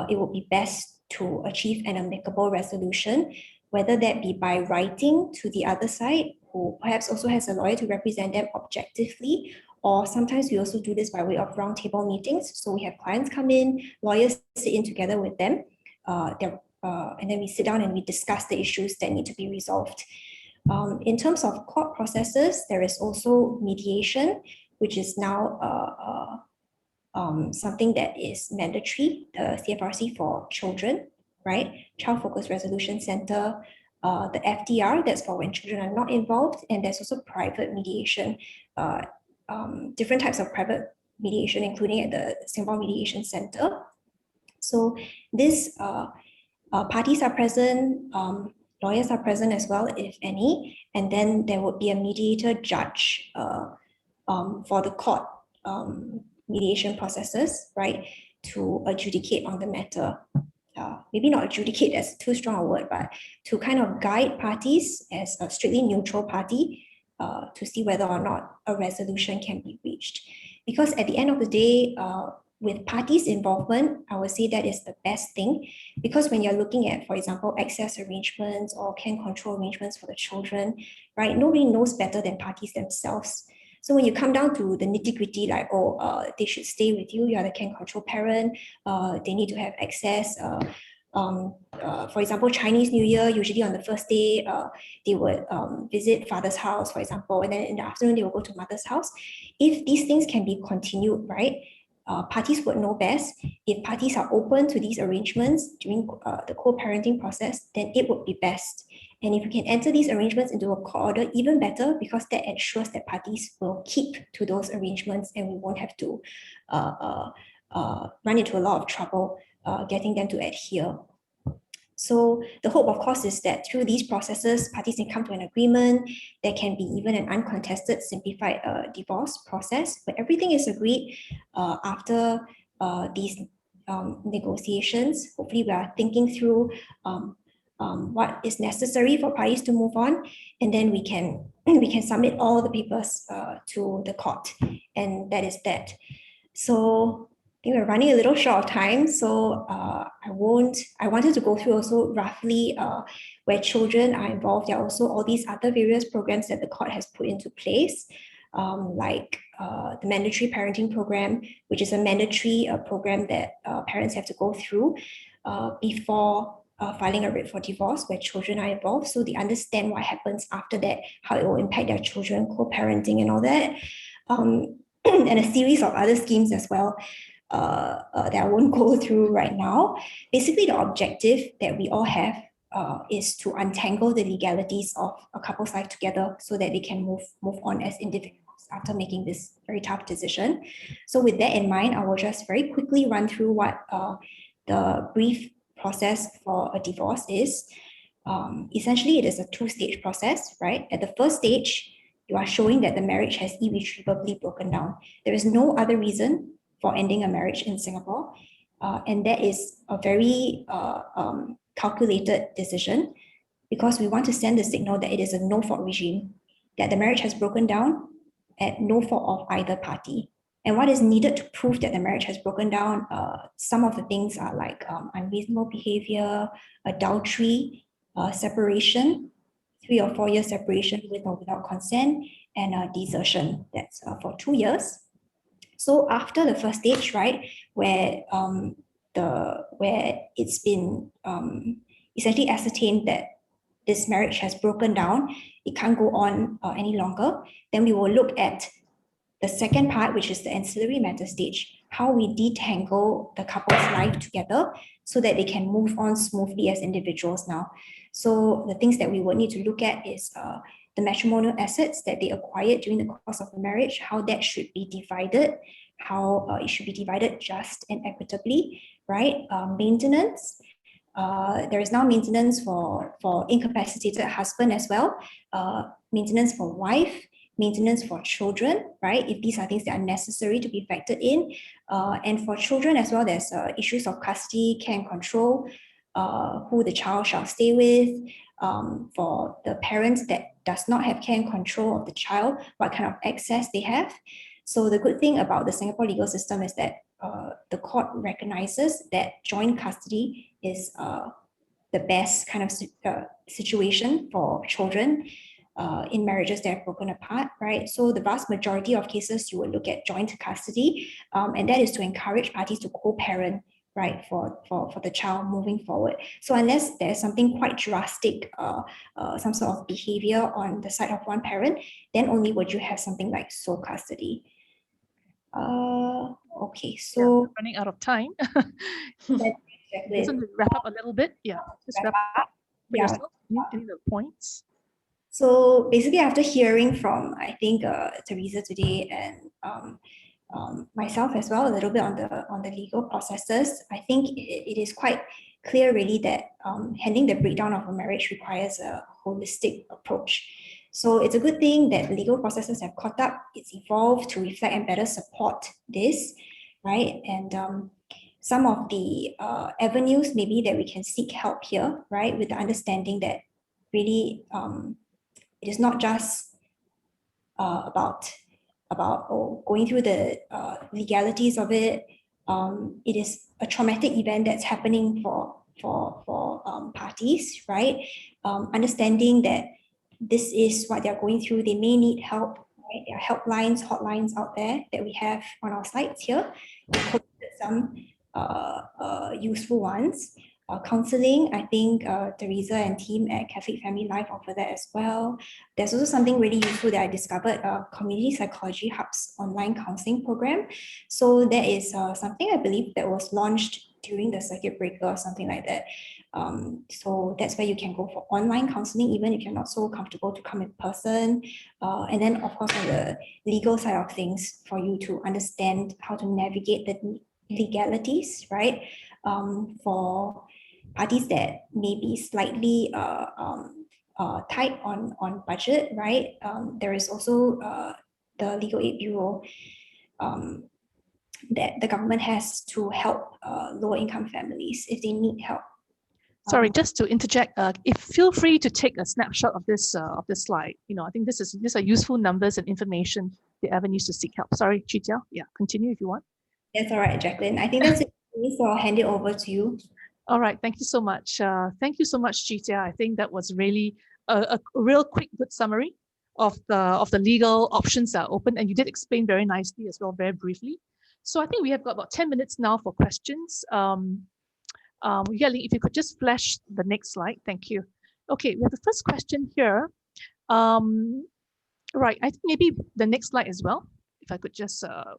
it would be best to achieve an amicable resolution, whether that be by writing to the other side, who perhaps also has a lawyer to represent them objectively, or sometimes we also do this by way of roundtable meetings. So we have clients come in, lawyers sit in together with them, and then we sit down and we discuss the issues that need to be resolved. In terms of court processes, there is also mediation, which is now something that is mandatory, the CFRC for children, right? Child Focused Resolution Center, the FDR, that's for when children are not involved, and there's also private mediation, different types of private mediation, including at the Singapore Mediation Center. So this parties are present, lawyers are present as well, if any, and then there would be a mediator judge for the court mediation processes, right, to adjudicate on the matter. Maybe not adjudicate as too strong a word, but to kind of guide parties as a strictly neutral party to see whether or not a resolution can be reached. Because at the end of the day, with parties' involvement, I would say that is the best thing, because when you're looking at, for example, access arrangements or can control arrangements for the children, right, nobody knows better than parties themselves. So when you come down to the nitty-gritty, like, they should stay with you, you're the can control parent, they need to have access. For example, Chinese New Year, usually on the first day, they would visit father's house, for example, and then in the afternoon, they will go to mother's house. If these things can be continued, right, parties would know best. If parties are open to these arrangements during the co-parenting process, then it would be best. And if you can enter these arrangements into a court order, even better, because that ensures that parties will keep to those arrangements and we won't have to run into a lot of trouble getting them to adhere. So the hope, of course, is that through these processes, parties can come to an agreement. There can be even an uncontested, simplified divorce process where everything is agreed after these negotiations. Hopefully, we are thinking through what is necessary for parties to move on, and then we can submit all the papers to the court, and that is that. So I think we're running a little short of time, so I wanted to go through also roughly where children are involved. There are also all these other various programs that the court has put into place, like the mandatory parenting program, which is a mandatory program that parents have to go through before filing a writ for divorce, where children are involved, so they understand what happens after that, how it will impact their children, co-parenting and all that, and a series of other schemes as well that I won't go through right now. Basically, the objective that we all have is to untangle the legalities of a couple's life together so that they can move on as individuals after making this very tough decision. So with that in mind, I will just very quickly run through what the brief process for a divorce is. Essentially, it is a two-stage process, right? At the first stage, you are showing that the marriage has irretrievably broken down. There is no other reason for ending a marriage in Singapore. And that is a very calculated decision, because we want to send the signal that it is a no-fault regime, that the marriage has broken down at no fault of either party. And what is needed to prove that the marriage has broken down, some of the things are like unreasonable behavior, adultery, separation, 3 or 4 year separation with or without consent, and desertion. That's for 2 years. So after the first stage, right, where it's been essentially ascertained that this marriage has broken down, it can't go on any longer, then we will look at the second part, which is the ancillary matter stage, how we detangle the couple's life together so that they can move on smoothly as individuals now. So the things that we would need to look at is the matrimonial assets that they acquired during the course of the marriage, how that should be divided, how it should be divided just and equitably, right? Maintenance. There is now maintenance for incapacitated husband as well, maintenance for wife, maintenance for children, right? If these are things that are necessary to be factored in. And for children as well, there's issues of custody, care and control, who the child shall stay with, for the parents that does not have care and control of the child, what kind of access they have. So the good thing about the Singapore legal system is that the court recognizes that joint custody is the best kind of situation for children in marriages that have broken apart, right? So the vast majority of cases, you will look at joint custody, and that is to encourage parties to co-parent right, for the child moving forward. So unless there's something quite drastic, some sort of behavior on the side of one parent, then only would you have something like sole custody. Okay, so Running out of time. exactly. Just want to wrap up a little bit. Yeah, just wrap up for Yeah. yourself. Any of the points? So basically, after hearing from, I think, Theresa today and myself as well, a little bit on the legal processes, I think it is quite clear really that handling the breakdown of a marriage requires a holistic approach. So it's a good thing that legal processes have caught up, it's evolved to reflect and better support this, right? And some of the avenues maybe that we can seek help here, right? With the understanding that really it is not just about going through the legalities of it. It is a traumatic event that's happening for parties, right? Understanding that this is what they're going through. They may need help. Right? There are helplines, hotlines out there that we have on our sites here. We posted some useful ones. Counseling, I think Theresa and team at Catholic Family Life offer that as well. There's also something really useful that I discovered, Community Psychology Hub's online counseling program. So that is something I believe that was launched during the circuit breaker or something like that. So that's where you can go for online counseling, even if you're not so comfortable to come in person. And then of course on the legal side of things, for you to understand how to navigate the legalities, right? For parties that may be slightly tight on budget, right? There is also the Legal Aid Bureau that the government has to help lower income families if they need help. Sorry, just to interject, if feel free to take a snapshot of this slide. I think these are useful numbers and information, the avenues to seek help. Sorry, Chee Jia. Yeah, continue if you want. That's all right, Jacqueline. I think that's it. So I'll hand it over to you. All right, thank you so much. Thank you so much, Chee Jia. I think that was really a real quick, good summary of the legal options that are open, and you did explain very nicely as well, very briefly. So I think we have got about 10 minutes now for questions. If you could just flash the next slide, thank you. Okay, we have the first question here. Right, I think maybe the next slide as well. If I could just the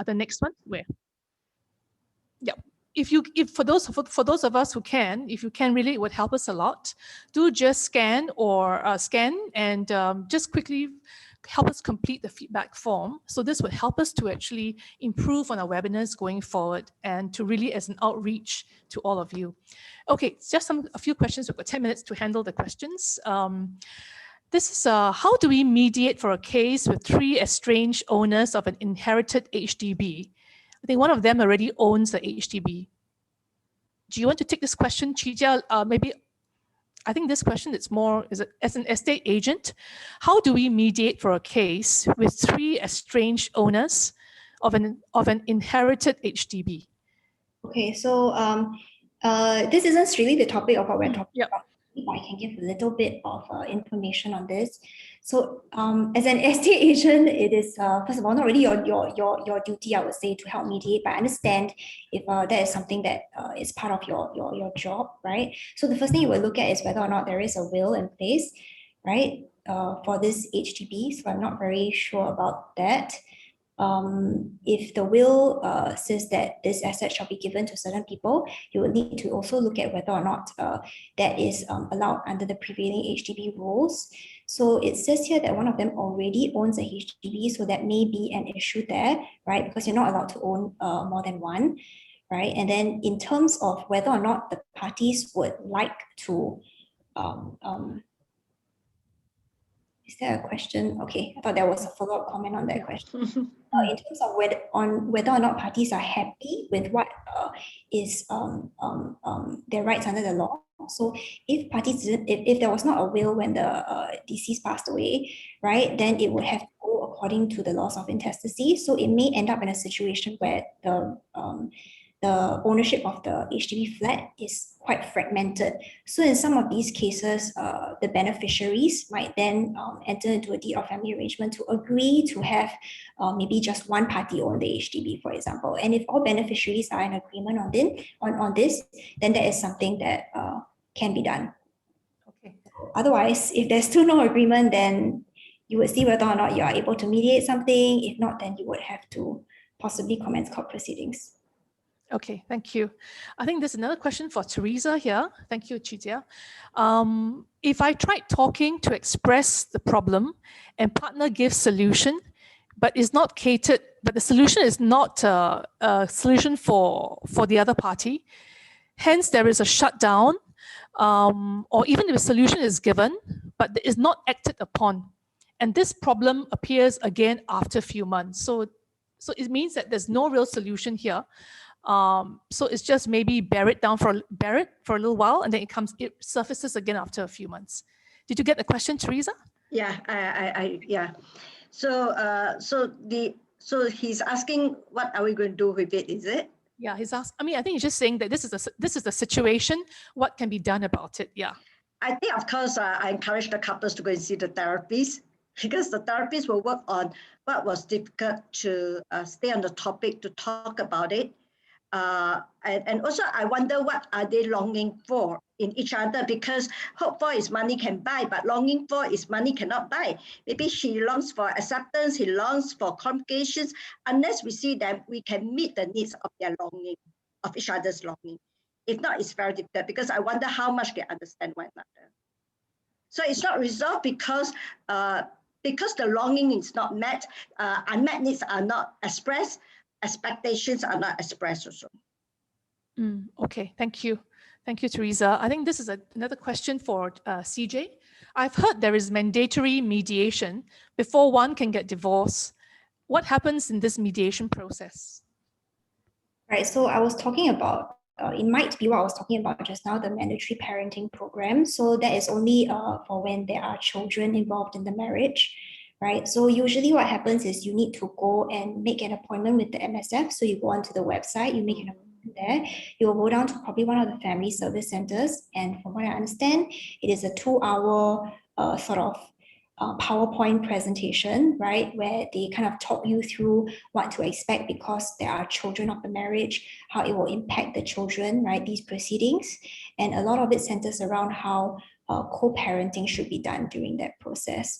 next one, where? Yeah. If for those of us who can, if you can, really, it would help us a lot. Do just scan and just quickly help us complete the feedback form. So this would help us to actually improve on our webinars going forward and to really as an outreach to all of you. Okay, just a few questions. We've got 10 minutes to handle the questions. This is how do we mediate for a case with 3 estranged owners of an inherited HDB? I think one of them already owns the HDB. Do you want to take this question, Chee Jia? Maybe, I think this question is more, as an estate agent, how do we mediate for a case with 3 estranged owners of an inherited HDB? Okay, so this isn't really the topic of what we're talking about, but I can give a little bit of information on this. So as an estate agent, it is first of all not really your duty, I would say, to help mediate, but I understand if that is something that is part of your job, right? So the first thing you will look at is whether or not there is a will in place, right? For this HDB, so I'm not very sure about that. If the will says that this asset shall be given to certain people, you will need to also look at whether or not that is allowed under the prevailing HDB rules. So it says here that one of them already owns a HDB, so that may be an issue there, right? Because you're not allowed to own more than one, right? And then in terms of whether or not the parties would like to is there a question? Okay, I thought there was a follow-up comment on that question. In terms of whether or not parties are happy with what is their rights under the law. So if parties if there was not a will when the deceased passed away, right, then it would have to go according to the laws of intestacy. So it may end up in a situation where the ownership of the HDB flat is quite fragmented. So in some of these cases, the beneficiaries might then enter into a deed of family arrangement to agree to have maybe just one party own the HDB, for example. And if all beneficiaries are in agreement on this, then that is something that can be done. Okay. Otherwise, if there's still no agreement, then you would see whether or not you are able to mediate something. If not, then you would have to possibly commence court proceedings. Okay, thank you. I think there's another question for Theresa here. Thank you, Chee Jia. If I tried talking to express the problem and partner gives solution, but is not catered, but the solution is not a solution for the other party, hence there is a shutdown, or even if a solution is given, but is not acted upon. And this problem appears again after a few months. So it means that there's no real solution here. So it's just maybe buried for a little while, and then it surfaces again after a few months. Did you get the question, Theresa? Yeah, yeah. So he's asking, what are we going to do with it? Is it? Yeah, he's asked. I mean, I think he's just saying that this is the situation. What can be done about it? Yeah. I think, of course, I encourage the couples to go and see the therapist, because the therapist will work on what was difficult to stay on the topic, to talk about it. And also, I wonder, what are they longing for in each other? Because hope for is money can buy, but longing for is money cannot buy. Maybe she longs for acceptance, he longs for communications. Unless we see them, we can meet the needs of their longing, of each other's longing. If not, it's very difficult, because I wonder how much they understand one another. So it's not resolved because the longing is not met, unmet needs are not expressed, expectations are not expressed also. Okay, thank you. Thank you, Theresa. I think this is another question for CJ. I've heard there is mandatory mediation before one can get divorced. What happens in this mediation process? Right, so I was talking about, it might be what I was talking about just now, the mandatory parenting program. So that is only for when there are children involved in the marriage, right? So usually what happens is you need to go and make an appointment with the MSF. So you go onto the website, you make an appointment there, you will go down to probably one of the family service centers. And from what I understand, it is a 2-hour sort of PowerPoint presentation, right, where they kind of talk you through what to expect because there are children of the marriage, how it will impact the children, right, these proceedings. And a lot of it centers around how co-parenting should be done during that process.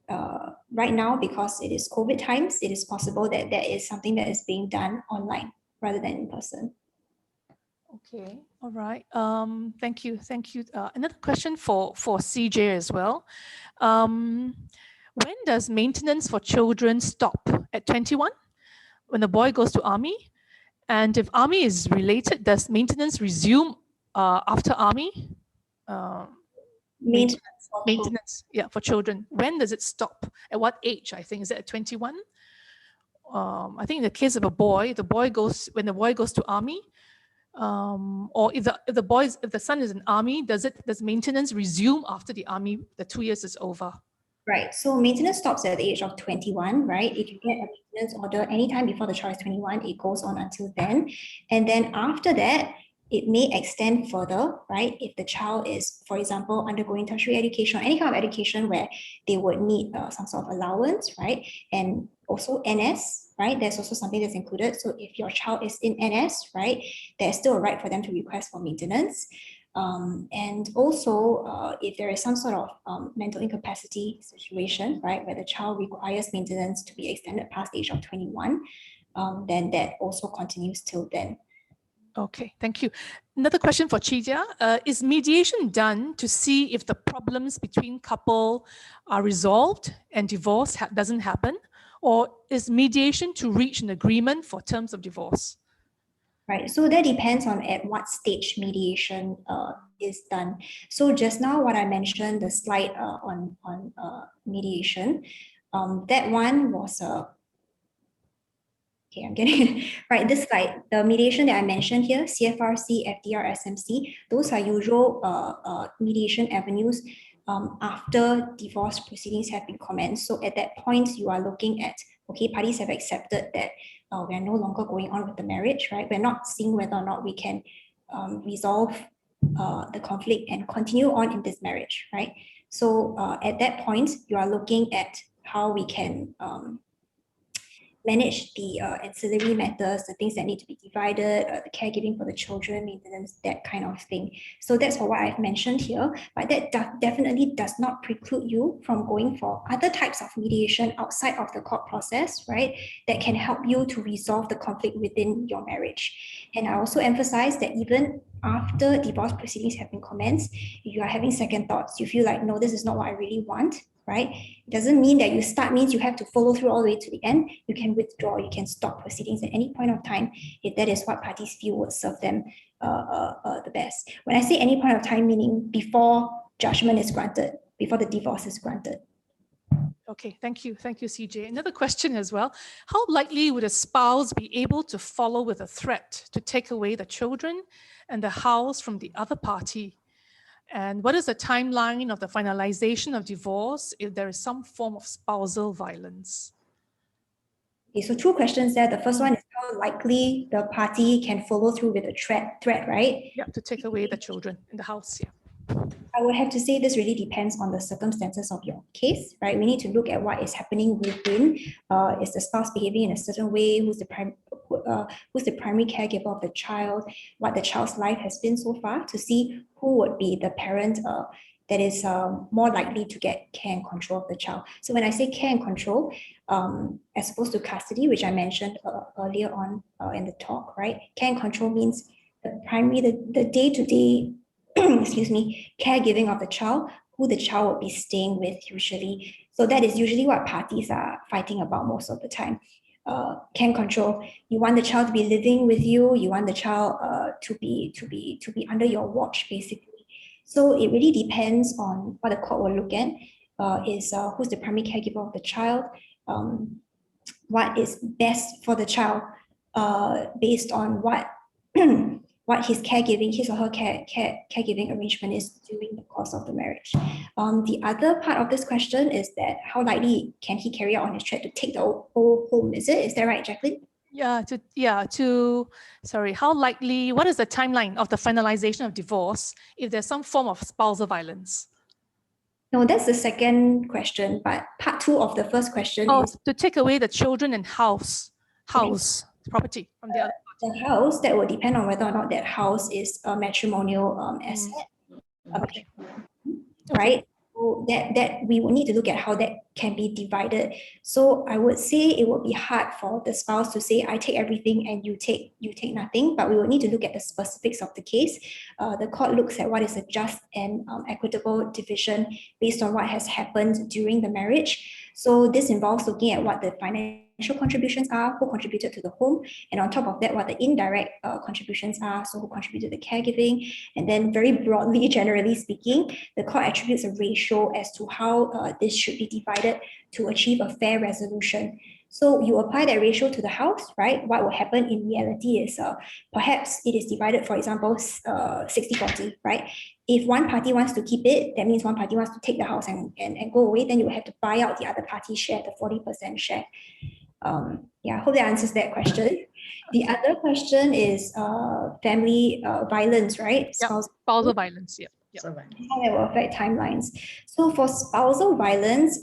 Right now, because it is COVID times, it is possible that that is something that is being done online rather than in person. Okay, all right. Thank you. Another question for CJ as well. When does maintenance for children stop? At 21, when the boy goes to army? And if army is related, does maintenance resume after army? Maintenance, yeah, for children. When does it stop? At what age? I think, is it at 21? I think in the case of a boy, when the boy goes to army, or if the son is in army, does maintenance resume after the army, the 2 years is over? Right. So maintenance stops at the age of 21, right? If you get a maintenance order anytime before the child is 21, it goes on until then. And then after that, it may extend further, right? If the child is, for example, undergoing tertiary education or any kind of education where they would need some sort of allowance, right? And also NS, right? There's also something that's included. So if your child is in NS, right, there's still a right for them to request for maintenance. And also, if there is some sort of mental incapacity situation, right, where the child requires maintenance to be extended past the age of 21, then that also continues till then. Okay, thank you. Another question for Chee Jia. Is mediation done to see if the problems between couple are resolved and divorce doesn't happen? Or is mediation to reach an agreement for terms of divorce? Right, so that depends on at what stage mediation is done. So just now what I mentioned, the slide on mediation, that one was okay, I'm getting it. Right, this slide, the mediation that I mentioned here, CFRC, FDR, SMC, those are usual mediation avenues after divorce proceedings have been commenced. So at that point, you are looking at okay, parties have accepted that we're no longer going on with the marriage, right? We're not seeing whether or not we can resolve the conflict and continue on in this marriage, right? So at that point, you are looking at how we can manage the ancillary matters, the things that need to be divided, the caregiving for the children, maintenance, that kind of thing. So that's for what I've mentioned here, but that definitely does not preclude you from going for other types of mediation outside of the court process, right? That can help you to resolve the conflict within your marriage. And I also emphasize that even after divorce proceedings have been commenced, if you are having second thoughts, you feel like, no, this is not what I really want, right? It doesn't mean that you start means you have to follow through all the way to the end. You can withdraw, you can stop proceedings at any point of time if that is what parties feel would serve them the best. When I say any point of time, meaning before judgment is granted, before the divorce is granted. Okay, thank you, Chee Jia. Another question as well. How likely would a spouse be able to follow with a threat to take away the children and the house from the other party? And what is the timeline of the finalization of divorce if there is some form of spousal violence? Okay, so two questions there. The first one is how likely the party can follow through with a threat, right? Yeah, to take away the children in the house, yeah. I would have to say this really depends on the circumstances of your case, right? We need to look at what is happening within. Is the spouse behaving in a certain way? Who's the primary caregiver of the child? What the child's life has been so far, to see who would be the parent that is more likely to get care and control of the child. So when I say care and control, as opposed to custody, which I mentioned earlier on in the talk, right? Care and control means the day-to-day excuse me, caregiving of the child, who the child will be staying with usually. So that is usually what parties are fighting about most of the time. Can control. You want the child to be living with you. You want the child to be under your watch, basically. So it really depends on what the court will look at. Who's the primary caregiver of the child? What is best for the child based on what what his or her caregiving arrangement is during the course of the marriage. The other part of this question is that how likely can he carry out on his threat to take the whole home? Is that right, Jacqueline? How likely, what is the timeline of the finalization of divorce if there's some form of spousal violence? No, that's the second question, but part two of the first question is to take away the children and house, property from the other. The house, that will depend on whether or not that house is a matrimonial asset, right? So that we will need to look at how that can be divided. So I would say it would be hard for the spouse to say, I take everything and you take nothing, but we will need to look at the specifics of the case. The court looks at what is a just and equitable division based on what has happened during the marriage. So this involves looking at what the financial contributions are, who contributed to the home, and on top of that, what the indirect contributions are, so who contributed to the caregiving. And then very broadly, generally speaking, the court attributes a ratio as to how this should be divided to achieve a fair resolution. So you apply that ratio to the house, right? What will happen in reality is perhaps it is divided, for example, 60-40, right? If one party wants to keep it, that means one party wants to take the house and go away, then you will have to buy out the other party's share, the 40% share. I hope that answers that question. The other question is family violence, right? Spousal violence, yeah. How that will affect timelines. So for spousal violence,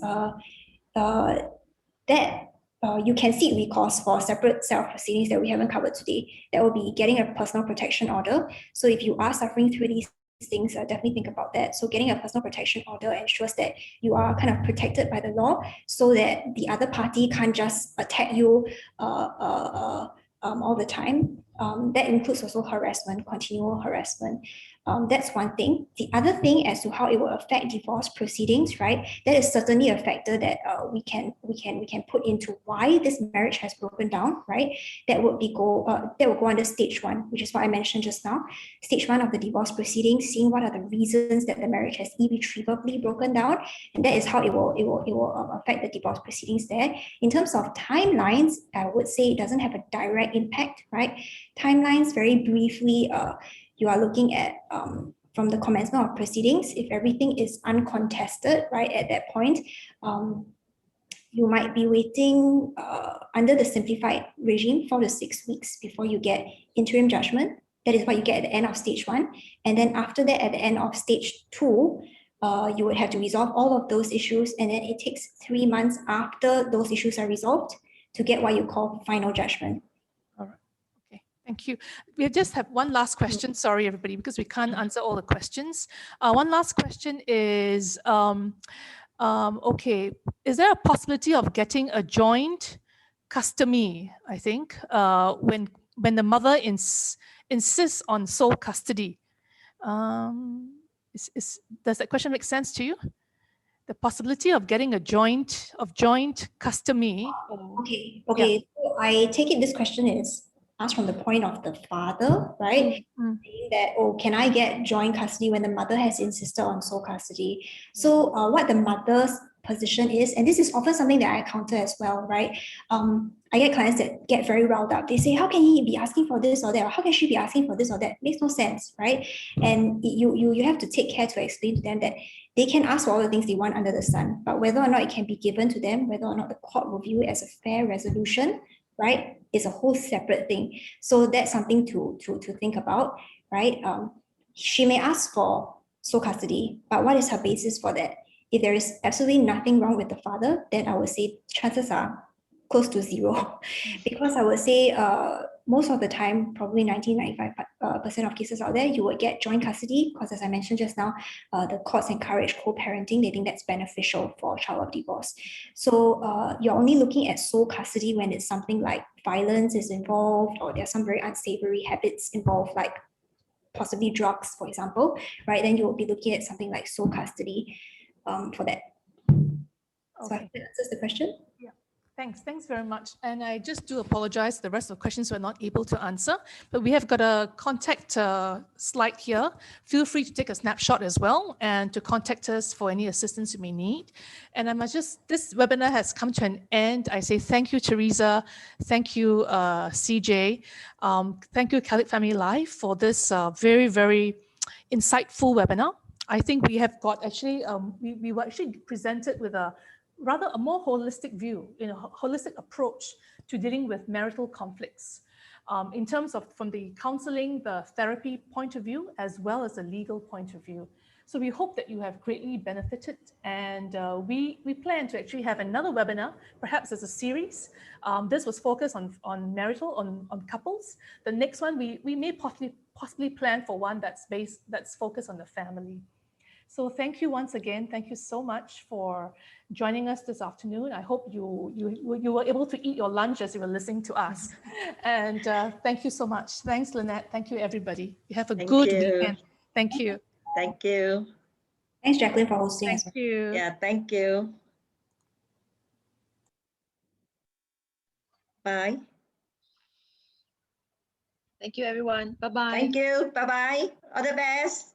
you can seek recourse for separate set of proceedings that we haven't covered today. That will be getting a personal protection order. So if you are suffering through these things, definitely think about that. So getting a personal protection order ensures that you are kind of protected by the law so that the other party can't just attack you all the time. That includes also harassment, continual harassment. That's one thing. The other thing as to how it will affect divorce proceedings, right? That is certainly a factor that we can put into why this marriage has broken down, right? That will go under stage one, which is what I mentioned just now. Stage one of the divorce proceedings, seeing what are the reasons that the marriage has irretrievably broken down, and that is how it will affect the divorce proceedings there. In terms of timelines, I would say it doesn't have a direct impact, right? Timelines, very briefly, you are looking at from the commencement of proceedings, if everything is uncontested, right, at that point, you might be waiting under the simplified regime 4 to 6 weeks before you get interim judgment. That is what you get at the end of stage 1. And then after that, at the end of stage 2, you would have to resolve all of those issues. And then it takes 3 months after those issues are resolved to get what you call final judgment. All right. Okay. Thank you. We just have one last question. Sorry, everybody, because we can't answer all the questions. One last question is, okay, is there a possibility of getting a joint custody, I think, when the mother insists on sole custody? Does that question make sense to you? The possibility of getting a joint custody. Okay. So I take it this question is asked from the point of the father, right? Saying that, oh, can I get joint custody when the mother has insisted on sole custody? So what the mother's position is, and this is often something that I encounter as well, right? I get clients that get very riled up. They say, how can he be asking for this or that? Or how can she be asking for this or that? It makes no sense, right? And you have to take care to explain to them that they can ask for all the things they want under the sun, but whether or not it can be given to them, whether or not the court will view it as a fair resolution, right, is a whole separate thing. So that's something to think about, right? She may ask for sole custody, but what is her basis for that? If there is absolutely nothing wrong with the father, then I would say chances are close to 0. Because I would say most of the time, probably 95% of cases out there, you would get joint custody because, as I mentioned just now, the courts encourage co-parenting. They think that's beneficial for a child of divorce. So you're only looking at sole custody when it's something like violence is involved or there's some very unsavory habits involved, like possibly drugs, for example, right? Then you will be looking at something like sole custody for that. Okay. So I hope that answers the question. Yeah. Thanks very much. And I just do apologize. The rest of the questions we're not able to answer, but we have got a contact slide here. Feel free to take a snapshot as well and to contact us for any assistance you may need. And this webinar has come to an end. I say thank you, Theresa. Thank you, CJ. Thank you, Khalid Family Life, for this very, very insightful webinar. I think we have got actually, we were actually presented with a more holistic view, holistic approach to dealing with marital conflicts in terms of from the counseling, the therapy point of view, as well as the legal point of view. So we hope that you have greatly benefited, and we plan to actually have another webinar, perhaps as a series. This was focused on marital, on couples. The next one, we may possibly plan for one that's focused on the family. So thank you once again. Thank you so much for joining us this afternoon. I hope you were able to eat your lunch as you were listening to us. And thank you so much. Thanks, Lynette. Thank you, everybody. You have a good weekend. Thank you. Thank you. Thanks, Jacqueline, for hosting us. Thank you. Yeah, thank you. Bye. Thank you, everyone. Bye-bye. Thank you. Bye-bye. All the best.